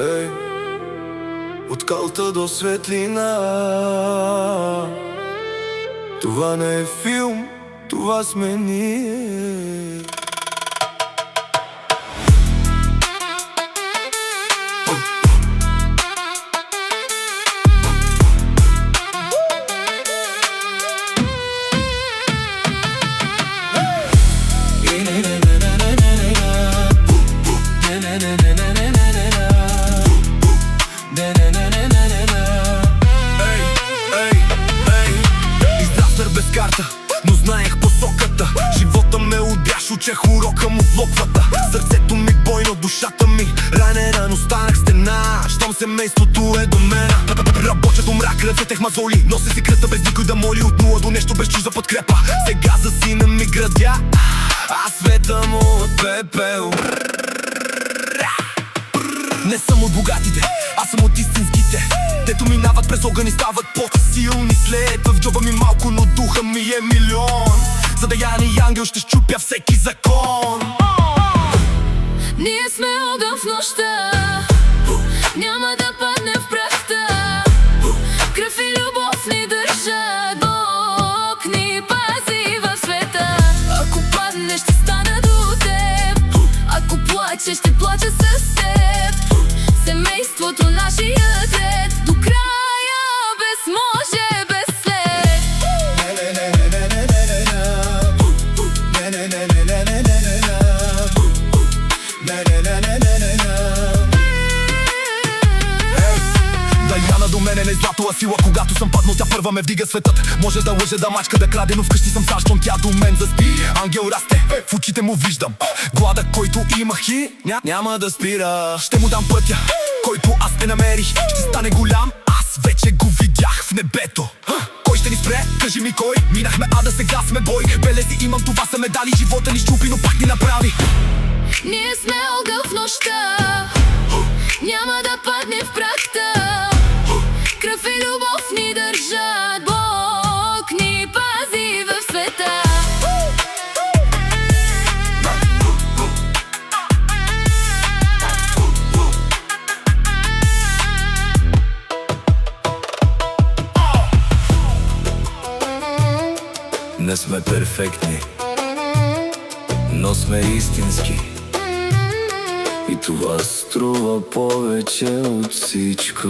Ей, от калта до светлина. Това не е филм, това сме ние. Израснах без карта, но знаех посоката. Живота ме удряш, учех урока му в локвата. Сърцето ми бойно, душата ми ранена, но станах стена, щом семейството е до мен. Работя до мрак, ръцете в мазоли, нося си кръста без никой да моли. От нула до нещо без чужда подкрепа. Сега за сина ми градя, а света му от пепел. Не съм от богатите, аз съм от истинските, дето минават през огън и стават по-силни след. В джоба ми малко, но духа ми е милион. За даяни ангел ще щупя всеки закон. Ние сме огън в нощта, няма да падне в прахта. Кръв и любов ни държат, Бог ни пази в света. Ако паднеш, ще стана до теб, ако плачеш, ще плача с теб. Семейството нашият ред, до края, без може, без след. Даяна до мене не златова сила, когато съм паднал, тя първа ме вдига светът. Може да лъже, да мачка, да краде, но вкъщи съм сащон, тя до мен заспи. Ангел расте, в очите му виждам глада, който имах и няма да спира. Ще му дам пътя, който аз не намерих. Ще стане голям, аз вече го видях в небето. Кой ще ни спре? Кажи ми кой. Минахме ада, сега сме бой. Белези имам, това са медали. Живота ни щупи, но пак ни направи. Ние сме огън в нощта, няма да падне в прахта. Кръв и любов ни държат, Бог ни пази в света. Не сме перфектни, но сме истински. И това струва повече от всичко.